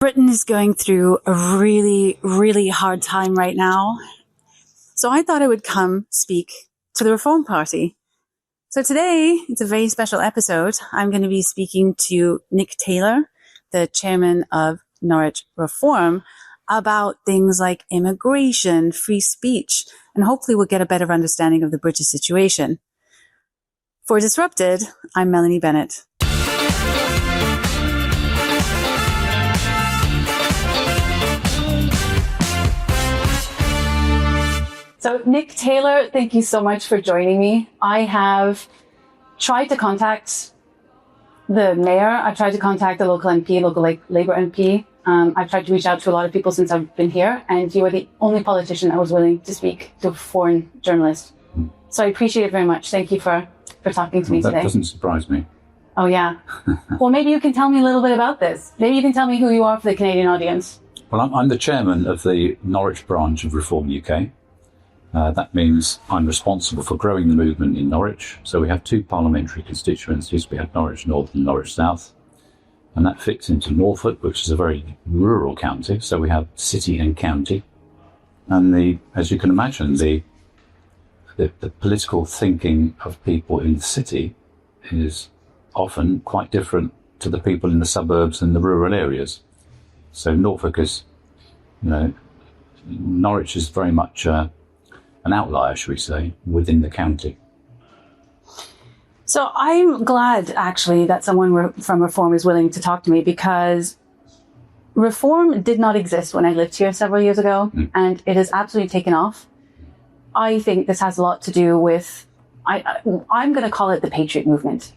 Britain is going through a really, really hard time right now. So I thought I would come speak to the Reform Party. So today, it's a very special episode. I'm going to be speaking to Nick Taylor, the chairman of Norwich Reform, about things like immigration, free speech, and hopefully we'll get a better understanding of the British situation. For Disrupted, I'm Melanie Bennett. So Nick Taylor, thank you so much for joining me. I have tried to contact the mayor. I've tried to contact the local MP, local Labour MP. I've tried to reach out to a lot of people since I've been here, and you are the only politician that was willing to speak to a foreign journalist. So I appreciate it very much. Thank you for talking to me today. That doesn't surprise me. Oh, yeah. Well, maybe you can tell me a little bit about this. Maybe you can tell me who you are for the Canadian audience. Well, I'm the chairman of the Norwich branch of Reform UK. That means I'm responsible for growing the movement in Norwich. So we have two parliamentary constituencies. We have Norwich North and Norwich South. And that fits into Norfolk, which is a very rural county. So we have city and county. And as you can imagine, the political thinking of people in the city is often quite different to the people in the suburbs and the rural areas. So Norfolk is, Norwich is very much an outlier, should we say, within the county. So I'm glad, actually, that someone from Reform is willing to talk to me, because Reform did not exist when I lived here several years ago, and it has absolutely taken off. I think this has a lot to do with, I'm going to call it the Patriot movement.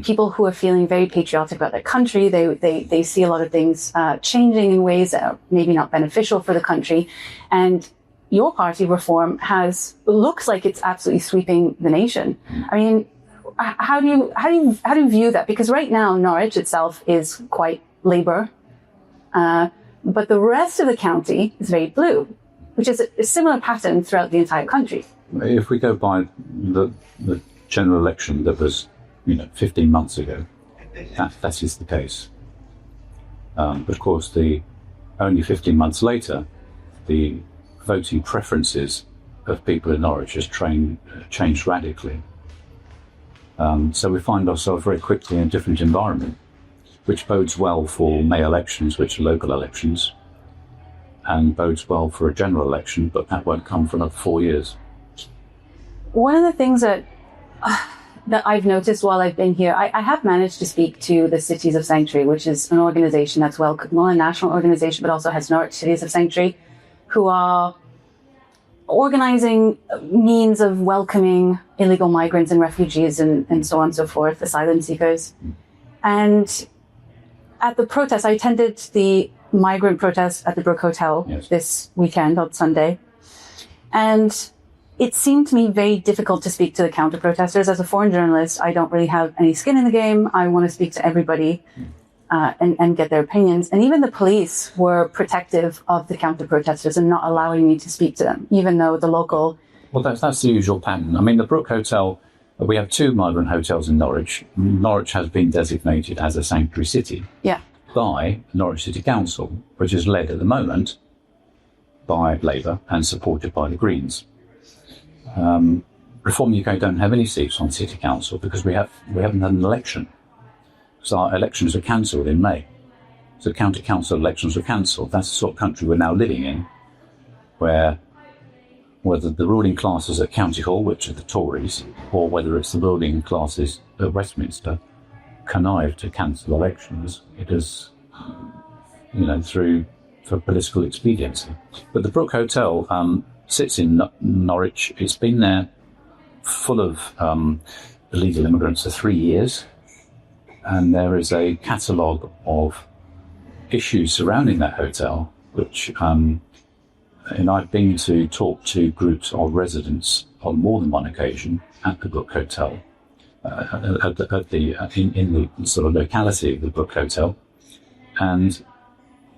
People who are feeling very patriotic about their country, they see a lot of things changing in ways that are maybe not beneficial for the country, and your party, Reform, looks like it's absolutely sweeping the nation. I mean, how do you view that? Because right now, Norwich itself is quite Labour, but the rest of the county is very blue, which is a similar pattern throughout the entire country. If we go by the general election that was, 15 months ago, that is the case. But of course, only 15 months later, the voting preferences of people in Norwich has changed radically. So we find ourselves very quickly in a different environment, which bodes well for May elections, which are local elections, and bodes well for a general election, but that won't come for another 4 years. One of the things that I've noticed while I've been here, I have managed to speak to the Cities of Sanctuary, which is an organization that's not a national organization, but also has Norwich Cities of Sanctuary, who are organizing means of welcoming illegal migrants and refugees and so on and so forth, asylum seekers. And at the protest, I attended the migrant protest at the Brook Hotel this weekend on Sunday. And it seemed to me very difficult to speak to the counter-protesters. As a foreign journalist, I don't really have any skin in the game. I want to speak to everybody. And get their opinions. And even the police were protective of the counter-protesters and not allowing me to speak to them, even though the local... Well, that's the usual pattern. I mean, the Brook Hotel, we have two migrant hotels in Norwich. Norwich has been designated as a sanctuary city by Norwich City Council, which is led at the moment by Labour and supported by the Greens. Reform UK don't have any seats on City Council because we haven't had an election. So our elections were cancelled in May. So county council elections were cancelled. That's the sort of country we're now living in, where whether the ruling classes at County Hall, which are the Tories, or whether it's the ruling classes at Westminster, connive to cancel elections. It is, for political expediency. But the Brook Hotel sits in Norwich. It's been there full of illegal immigrants for 3 years. And there is a catalogue of issues surrounding that hotel, which, and I've been to talk to groups of residents on more than one occasion at the Brook Hotel, in the sort of locality of the Brook Hotel. And,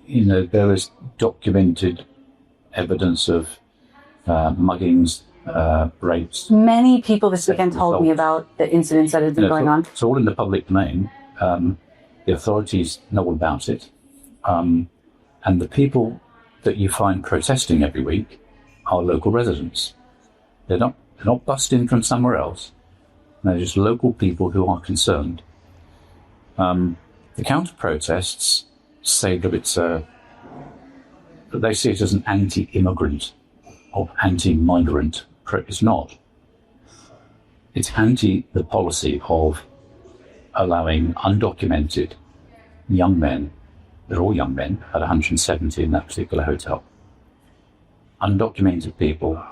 there is documented evidence of muggings, rapes. Many people this weekend told me about the incidents that have been going on. It's all in the public domain. The authorities know all about it. And the people that you find protesting every week are local residents. They're not bussed in from somewhere else. They're just local people who are concerned. The counter-protests say that that they see it as an anti-immigrant or anti-migrant. It's not. It's anti the policy of allowing undocumented young men, they're all young men, at 170 in that particular hotel, undocumented people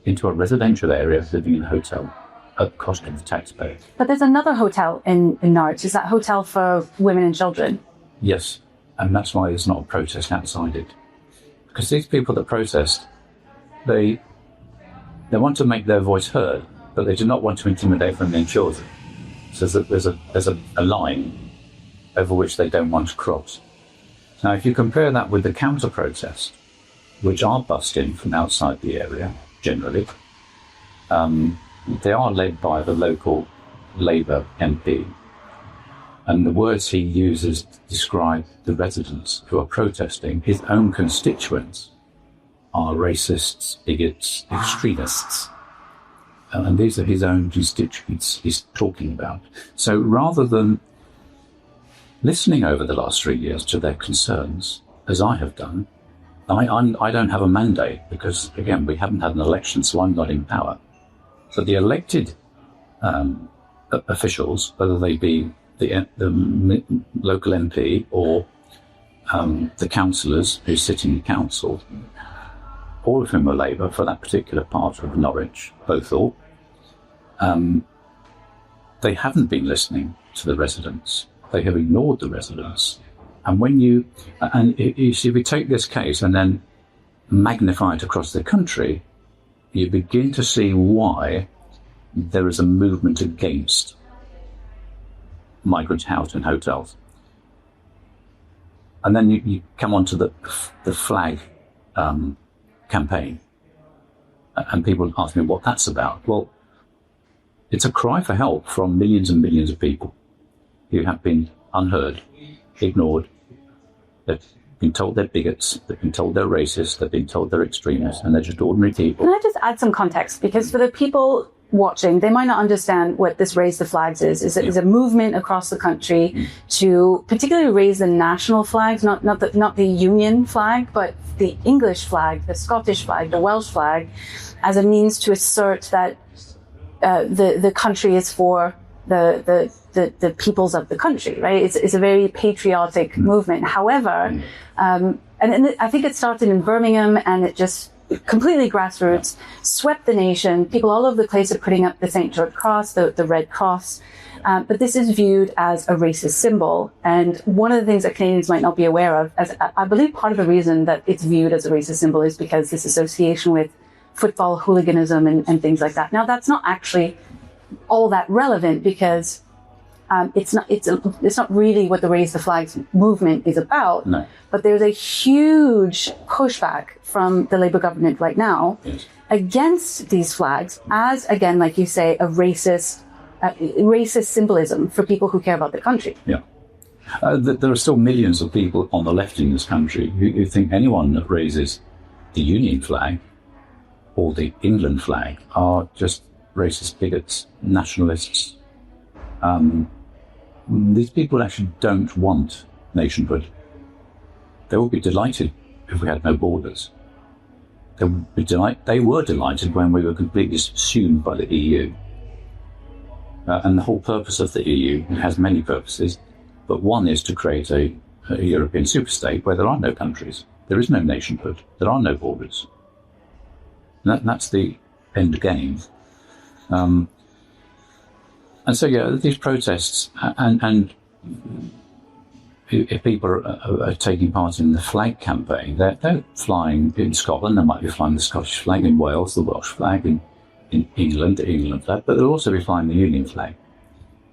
into a residential area living in a hotel at the cost of the taxpayer. But there's another hotel in Norwich. Is that hotel for women and children? Yes, and that's why there's not a protest outside it. Because these people that protest, they want to make their voice heard, but they do not want to intimidate women and children. So there's a line over which they don't want to cross. Now, if you compare that with the counter-protest, which are bussed in from outside the area, generally, they are led by the local Labour MP. And the words he uses to describe the residents who are protesting, his own constituents, are racists, bigots, extremists. And these are his own constituents he's talking about. So rather than listening over the last 3 years to their concerns, as I have done, I don't have a mandate because, again, we haven't had an election, so I'm not in power. So the elected officials, whether they be the local MP or the councillors who sit in the council, all of whom are Labour for that particular part of Norwich, both all, they haven't been listening to the residents. They have ignored the residents. And when you see, if we take this case and then magnify it across the country, you begin to see why there is a movement against migrant housing hotels. And then you come on to the flag campaign, and people ask me what that's about. Well, it's a cry for help from millions and millions of people who have been unheard, ignored. They've been told they're bigots, they've been told they're racist, they've been told they're extremists, and they're just ordinary people. Can I just add some context? Because for the people watching, they might not understand what this Raise the Flags is. It's a movement across the country to particularly raise the national flags, not the Union flag, but the English flag, the Scottish flag, the Welsh flag, as a means to assert that the country is for the peoples of the country, right? It's a very patriotic movement. However, and I think it started in Birmingham, and it just completely grassroots, swept the nation. People all over the place are putting up the St. George Cross, the Red Cross. But this is viewed as a racist symbol. And one of the things that Canadians might not be aware of, as I believe part of the reason that it's viewed as a racist symbol is because this association with football hooliganism and things like that. Now, that's not actually all that relevant because it's not really what the Raise the Flags movement is about. No. But there's a huge pushback from the Labour government right now against these flags as, again, like you say, a racist symbolism for people who care about the country. Yeah. There are still millions of people on the left in this country who think anyone that raises the Union flag or the England flag are just racist bigots, nationalists. These people actually don't want nationhood. They would be delighted if we had no borders. They were delighted when we were completely subsumed by the EU. And the whole purpose of the EU has many purposes, but one is to create a European superstate where there are no countries. There is no nationhood. There are no borders. And that's the end game. And so, yeah, these protests, and if people are taking part in the flag campaign, they're flying in Scotland, they might be flying the Scottish flag, in Wales, the Welsh flag, in England, the England flag, but they'll also be flying the Union flag.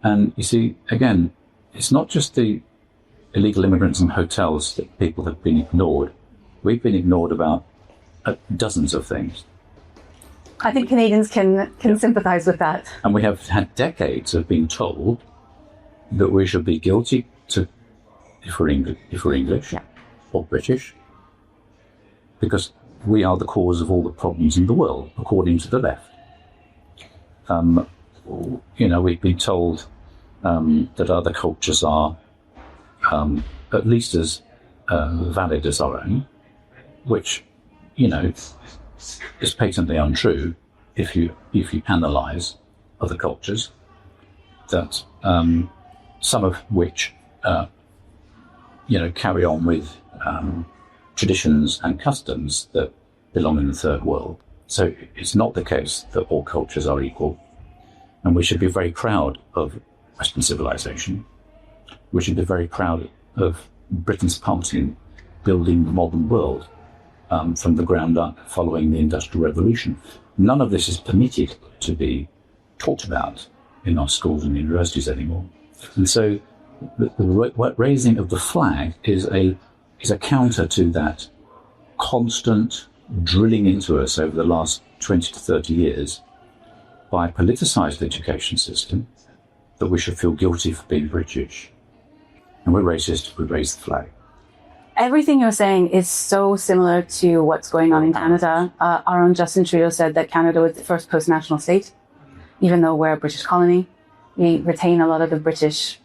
And you see, again, it's not just the illegal immigrants and hotels that people have been ignored. We've been ignored about dozens of things. I think Canadians can sympathise with that. And we have had decades of being told that we should be guilty to, if we're English or British, because we are the cause of all the problems in the world, according to the left. We've been told that other cultures are at least as valid as our own, which, is patently untrue if you analyse other cultures, that some of which carry on with traditions and customs that belong in the third world. So it's not the case that all cultures are equal, and we should be very proud of Western civilization. We should be very proud of Britain's part in building the modern world from the ground up following the Industrial Revolution. None of this is permitted to be talked about in our schools and universities anymore. And so the raising of the flag is a counter to that constant drilling into us over the last 20 to 30 years by a politicised education system that we should feel guilty for being British. And we're racist if we raise the flag. Everything you're saying is so similar to what's going on in Canada. Our own Justin Trudeau said that Canada was the first post-national state. Even though we're a British colony, we retain a lot of the British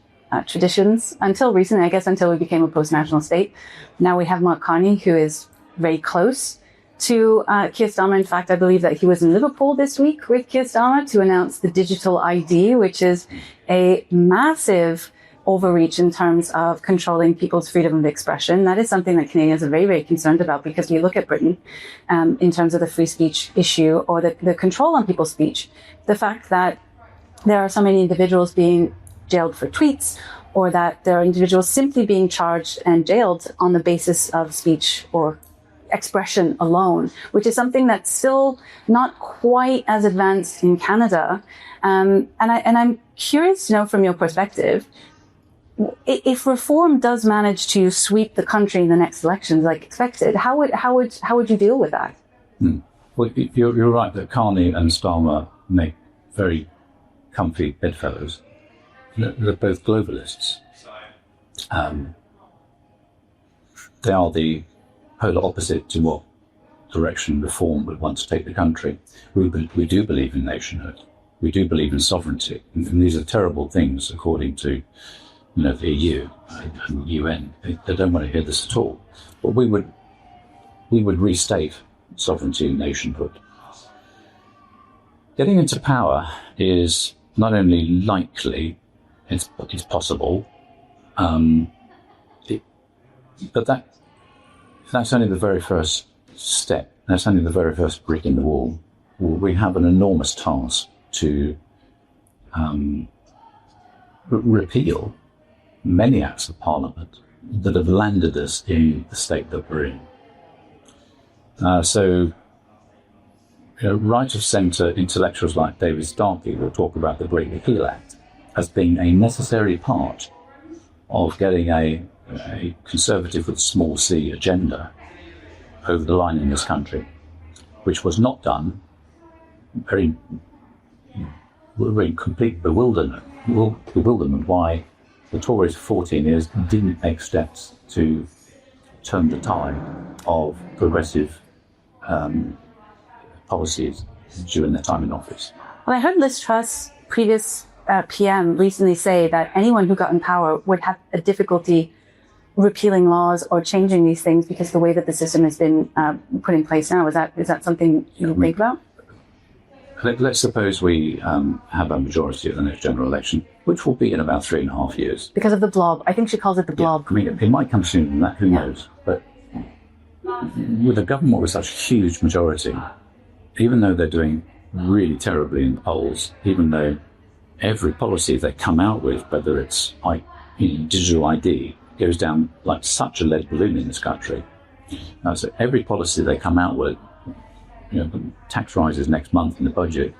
traditions until recently, I guess, until we became a post-national state. Now we have Mark Carney, who is very close to Keir Starmer. In fact, I believe that he was in Liverpool this week with Keir Starmer to announce the digital ID, which is a massive overreach in terms of controlling people's freedom of expression. That is something that Canadians are very, very concerned about, because we look at Britain in terms of the free speech issue or the control on people's speech. The fact that there are so many individuals being jailed for tweets, or that there are individuals simply being charged and jailed on the basis of speech or expression alone, which is something that's still not quite as advanced in Canada. And I'm curious to know from your perspective, if reform does manage to sweep the country in the next elections like expected, how would you deal with that? Well, you're right that Carney and Starmer make very comfy bedfellows. They're both globalists. They are the polar opposite to what direction reform would want to take the country. We do believe in nationhood. We do believe in sovereignty. And these are terrible things, according to the EU and the UN. They don't want to hear this at all. But we would restate sovereignty and nationhood. Getting into power is not only likely, it's possible, but that's only the very first step. That's only the very first brick in the wall. We have an enormous task to repeal many acts of Parliament that have landed us in the state that we're in. Right of centre intellectuals like David Starkey will talk about the Great Repeal Act as being a necessary part of getting a conservative with a small c agenda over the line in this country, which was not done. We're in complete bewilderment why the Tories for 14 years didn't make steps to turn the tide of progressive policies during their time in office. Well, I heard Liz Truss, previous PM, recently say that anyone who got in power would have a difficulty repealing laws or changing these things because of the way that the system has been put in place now. Is that something you think about? Let's suppose we have a majority at the next general election, which will be in about 3.5 years. Because of the blob. I think she calls it the blob. I mean, it might come sooner than that, who knows? But with a government with such a huge majority, even though they're doing really terribly in the polls, even though every policy they come out with, whether it's digital ID, goes down like such a lead balloon in this country. So every policy they come out with, tax rises next month in the budget.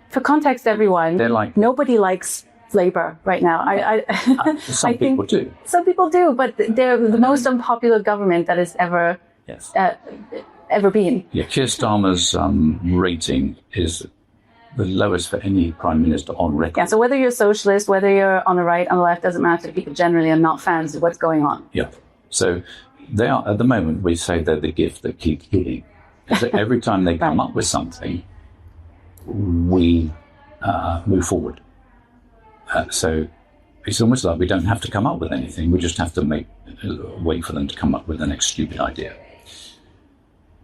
For context, everyone, nobody likes Labour right now. Some people do. Some people do, but they're the most unpopular government that has ever been. Yeah, Keir Starmer's rating is the lowest for any Prime Minister on record. Yeah, so whether you're a socialist, whether you're on the right, on the left, doesn't matter. People generally are not fans of what's going on. Yeah. So They are, at the moment, we say they're the gift that keeps giving. So every time they come up with something, we move forward. So it's almost like we don't have to come up with anything. We just have to wait for them to come up with the next stupid idea.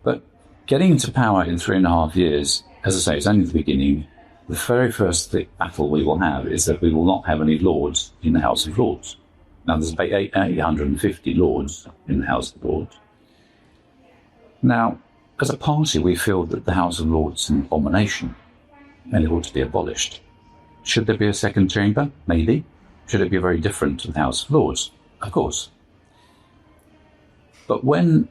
But getting into power in 3.5 years, as I say, it's only the beginning. The very first battle we will have is that we will not have any lords in the House of Lords. Now, there's about 850 lords in the House of Lords. Now, as a party, we feel that the House of Lords is an abomination and it ought to be abolished. Should there be a second chamber? Maybe. Should it be very different to the House of Lords? Of course. But when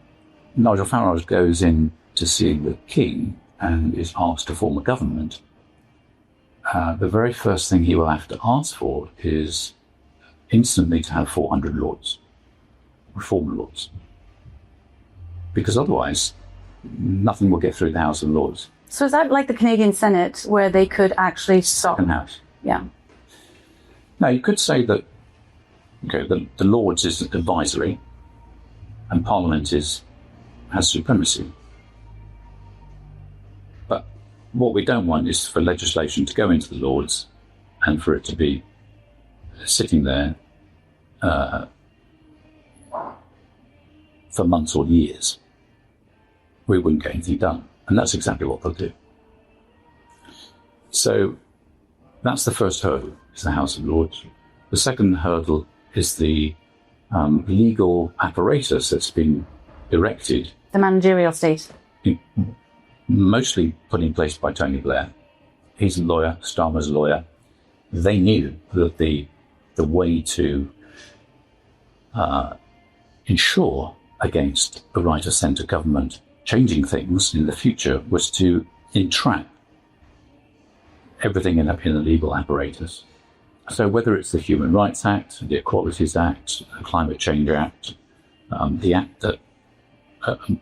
Nigel Farage goes in to see the King and is asked to form a government, the very first thing he will have to ask for is instantly to have 400 lords, reform lords. Because otherwise, nothing will get through the House of Lords. So is that like the Canadian Senate, where they could actually stop? Second House. Yeah. Now, you could say that the Lords is advisory and Parliament has supremacy. But what we don't want is for legislation to go into the Lords and for it to be sitting there for months or years. We wouldn't get anything done. And that's exactly what they'll do. So that's the first hurdle, is the House of Lords. The second hurdle is the legal apparatus that's been erected. The managerial state. Mostly put in place by Tony Blair. He's a lawyer, Starmer's a lawyer. They knew that the way to ensure against a right-of-centre government changing things in the future was to entrap everything in a legal apparatus. So whether it's the Human Rights Act, the Equalities Act, the Climate Change Act, the act that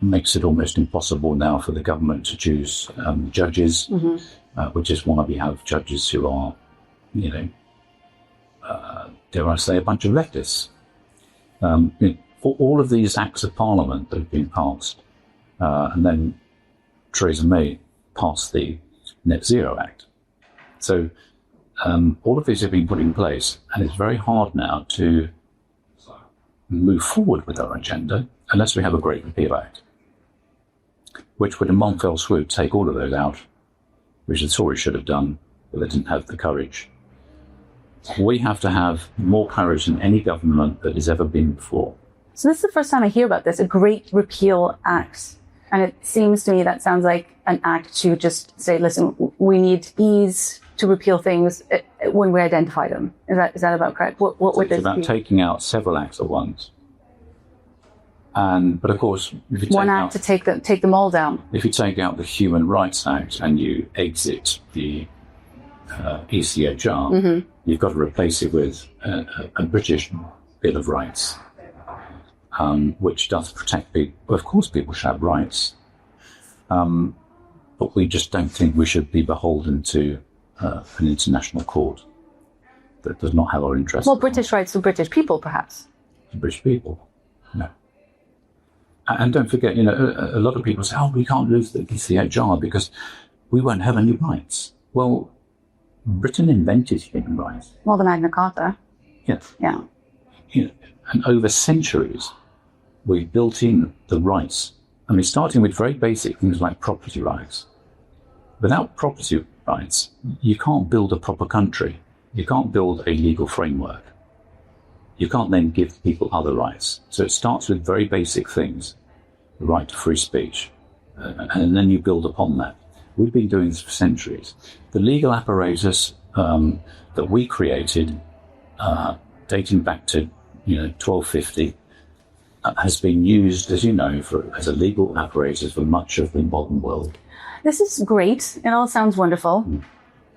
makes it almost impossible now for the government to choose judges, we just want to have judges who are, dare I say, a bunch of leftists. All of these acts of parliament that have been passed, and then Theresa May passed the Net Zero Act. So all of these have been put in place, and it's very hard now to move forward with our agenda unless we have a Great Repeal Act, which would in one fell swoop take all of those out, which the Tories should have done, but they didn't have the courage. We have to have more courage than any government that has ever been before. So this is the first time I hear about this, a Great Repeal Act. And it seems to me that sounds like an act to just say, listen, we need ease to repeal things when we identify them. Is that about correct? What would this be? It's about taking out several acts at once. But of course, if you one act to take them all down. If you take out the Human Rights Act and you exit the ECHR, you've got to replace it with a British Bill of Rights, which does protect people. Well, of course, people should have rights, but we just don't think we should be beholden to an international court that does not have our interests. Well, British rights for British people, perhaps. The British people, no. And don't forget, a lot of people say, we can't lose the ECHR because we won't have any rights. Well, Britain invented human rights. Well, the Magna Carta. Yes. Yeah. And over centuries, we've built in the rights. I mean, starting with very basic things like property rights. Without property rights, you can't build a proper country. You can't build a legal framework. You can't then give people other rights. So it starts with very basic things, the right to free speech, and then you build upon that. We've been doing this for centuries. The legal apparatus that we created, dating back to 1250, has been used, as you know, as a legal apparatus for much of the modern world. This is great. It all sounds wonderful.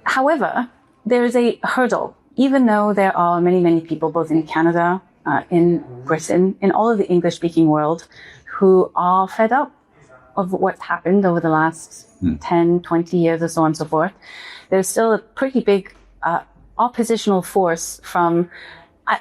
However, there is a hurdle. Even though there are many, many people, both in Canada, in Britain, in all of the English-speaking world, who are fed up of what's happened over the last 10, 20 years or so on and so forth, there's still a pretty big oppositional force from,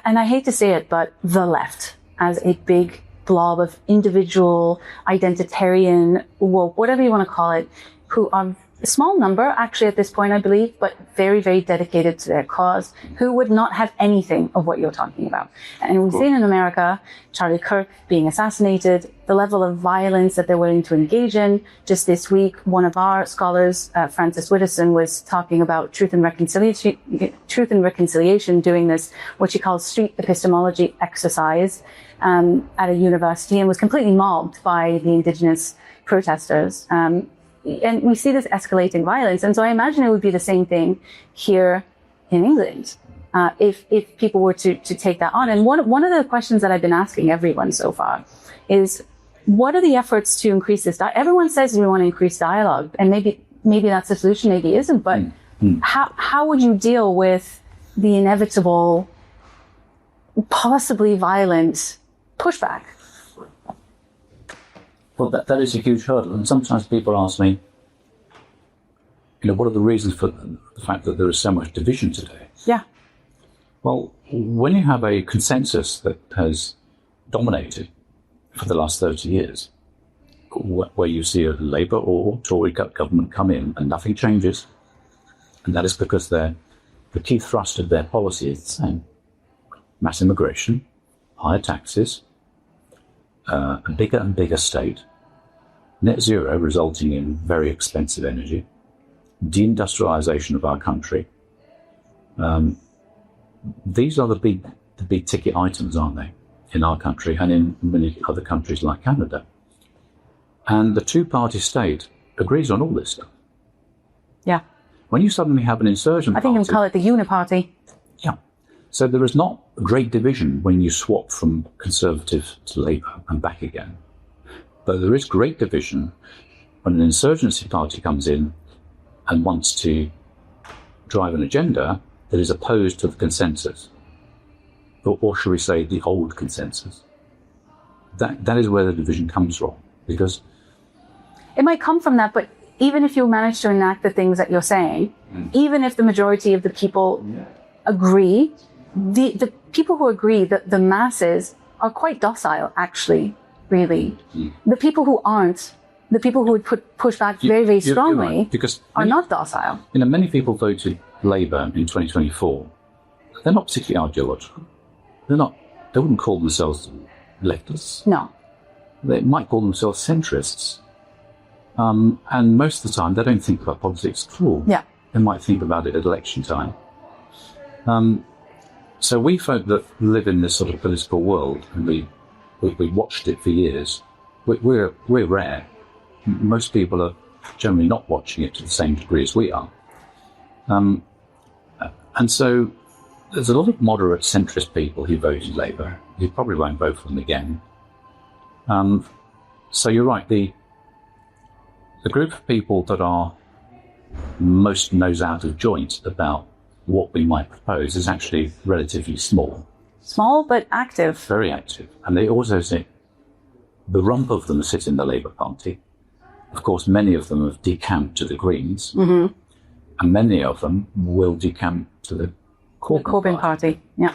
and I hate to say it, but the left as a big blob of individual, identitarian, well, whatever you want to call it, who are a small number, actually, at this point, I believe, but very, very dedicated to their cause, who would not have anything of what you're talking about. And we've seen in America, Charlie Kirk being assassinated, the level of violence that they're willing to engage in. Just this week, one of our scholars, Francis Widdowson, was talking about truth and reconciliation, doing this, what she calls street epistemology exercise, at a university, and was completely mobbed by the indigenous protesters. And we see this escalating violence. And so I imagine it would be the same thing here in England, if people were to take that on. And one of the questions that I've been asking everyone so far is, what are the efforts to increase this? Everyone says we want to increase dialogue, and maybe that's the solution, maybe isn't, but how would you deal with the inevitable, possibly violent pushback? Well, that is a huge hurdle. And sometimes people ask me, what are the reasons for the fact that there is so much division today? Yeah. Well, when you have a consensus that has dominated for the last 30 years, where you see a Labour or Tory government come in and nothing changes, and that is because the key thrust of their policy is the same. Mass immigration, higher taxes, a bigger and bigger state, net zero resulting in very expensive energy, deindustrialization of our country. These are the big ticket items, aren't they, in our country and in many other countries like Canada. And the two-party state agrees on all this stuff. Yeah. When you suddenly have an insurgent I think party, we call it the uniparty. Yeah. So there is not a great division when you swap from Conservative to Labour and back again. But there is great division when an insurgency party comes in and wants to drive an agenda that is opposed to the consensus, or should we say the old consensus. That is where the division comes from, because it might come from that, but even if you manage to enact the things that you're saying, even if the majority of the people agree, the people who agree, the masses, are quite docile, actually, really. The people who aren't, the people who would push back very, very strongly, right, because are not docile. Many people voted Labour in 2024. They're not particularly ideological. They wouldn't call themselves leftists. No. They might call themselves centrists. And most of the time, they don't think about politics at all. Yeah. They might think about it at election time. So we folk that live in this sort of political world, and we watched it for years, we're rare. Most people are generally not watching it to the same degree as we are. And so there's a lot of moderate centrist people who voted Labour, who probably won't vote for them again. So you're right, the group of people that are most nose out of joint about what we might propose is actually relatively small. Small but active. Very active. And they also sit, the rump of them sit in the Labour Party. Of course, many of them have decamped to the Greens, and many of them will decamp to the Corbyn Party. Yeah.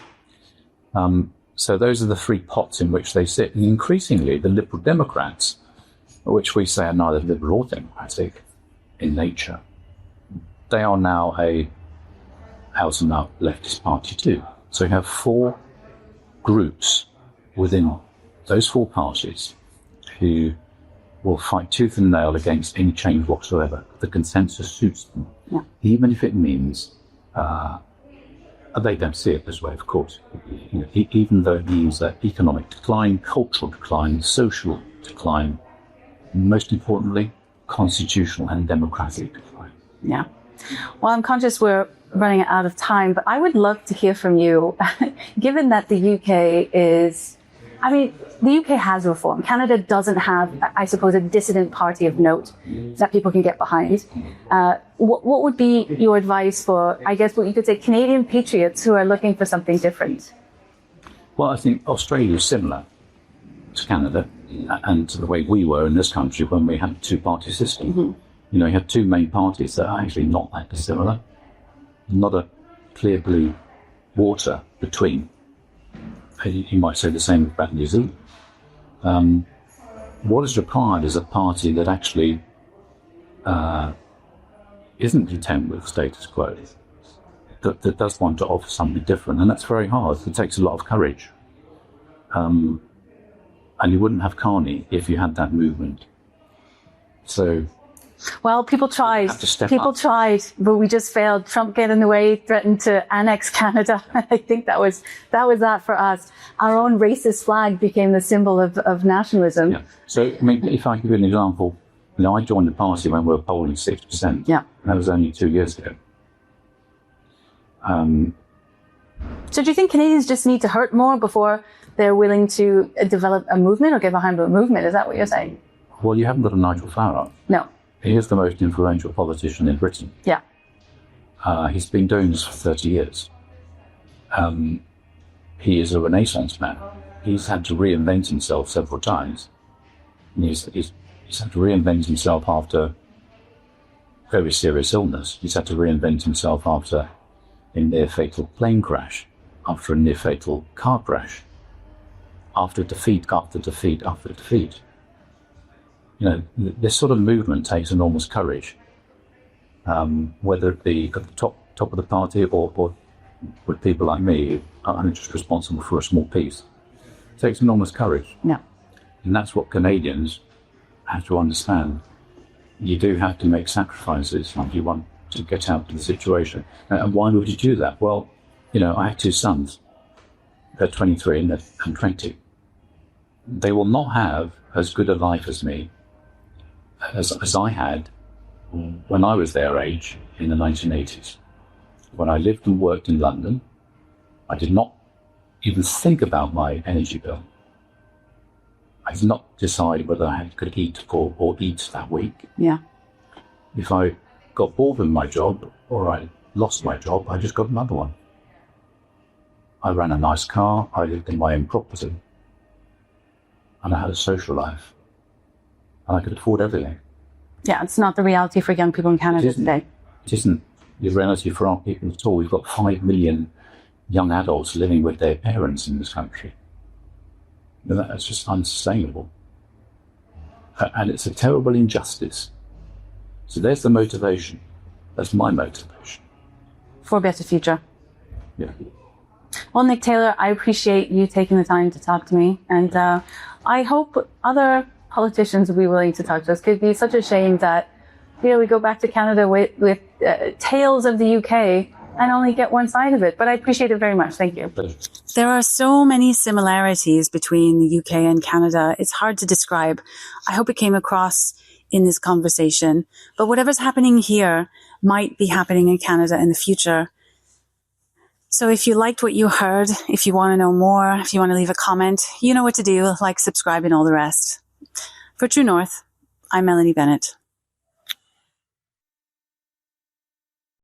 So those are the three pots in which they sit. And increasingly, the Liberal Democrats, which we say are neither liberal or democratic in nature, they are now a out-and-out leftist party too. So you have four groups within those four parties who will fight tooth and nail against any change whatsoever. The consensus suits them, even if it means they don't see it this way, of course. Even though it means that economic decline, cultural decline, social decline, most importantly, constitutional and democratic decline. Yeah. Well, I'm conscious we're running out of time, but I would love to hear from you, given that the UK is, the UK has reform. Canada doesn't have, I suppose, a dissident party of note that people can get behind. What would be your advice for, I guess, what you could say, Canadian patriots who are looking for something different? Well, I think Australia is similar to Canada and to the way we were in this country when we had a two-party system. You had two main parties that are actually not that dissimilar. Not a clear blue water between. You might say the same about New Zealand. What is required is a party that actually isn't content with the status quo, that does want to offer something different, and that's very hard. It takes a lot of courage. And you wouldn't have Carney if you had that movement. So, well, people tried. People tried, but we just failed. Trump got in the way, threatened to annex Canada. I think that was that for us. Our own racist flag became the symbol of nationalism. Yeah. So, I mean, if I give you an example, I joined the party when we were polling 6%. Yeah. That was only 2 years ago. So do you think Canadians just need to hurt more before they're willing to develop a movement or get behind a movement? Is that what you're saying? Well, you haven't got a Nigel Farage. No. He is the most influential politician in Britain. Yeah. He's been doing this for 30 years. He is a Renaissance man. He's had to reinvent himself several times. And he's had to reinvent himself after very serious illness. He's had to reinvent himself after a near-fatal plane crash, after a near-fatal car crash, after defeat, after defeat, after defeat. This sort of movement takes enormous courage, whether it be at the top of the party or with people like me, I'm just responsible for a small piece. It takes enormous courage. No. And that's what Canadians have to understand. You do have to make sacrifices if you want to get out of the situation. And why would you do that? Well, I have two sons. They're 23 and 20. They will not have as good a life as me, as I had when I was their age in the 1980s. When I lived and worked in London, I did not even think about my energy bill. I did not decide whether I could eat or eat that week. Yeah. If I got bored with my job or I lost my job, I just got another one. I ran a nice car, I lived in my own property, and I had a social life, and I could afford everything. Yeah, it's not the reality for young people in Canada today. It isn't the reality for our people at all. We've got 5 million young adults living with their parents in this country. That's just unsustainable. And it's a terrible injustice. So there's the motivation. That's my motivation. For a better future. Yeah. Well, Nick Taylor, I appreciate you taking the time to talk to me. And I hope other politicians will be willing to talk to us. It could be such a shame that, we go back to Canada with tales of the UK and only get one side of it. But I appreciate it very much. Thank you. There are so many similarities between the UK and Canada. It's hard to describe. I hope it came across in this conversation. But whatever's happening here might be happening in Canada in the future. So if you liked what you heard, if you want to know more, if you want to leave a comment, you know what to do, like, subscribe, and all the rest. For True North, I'm Melanie Bennett.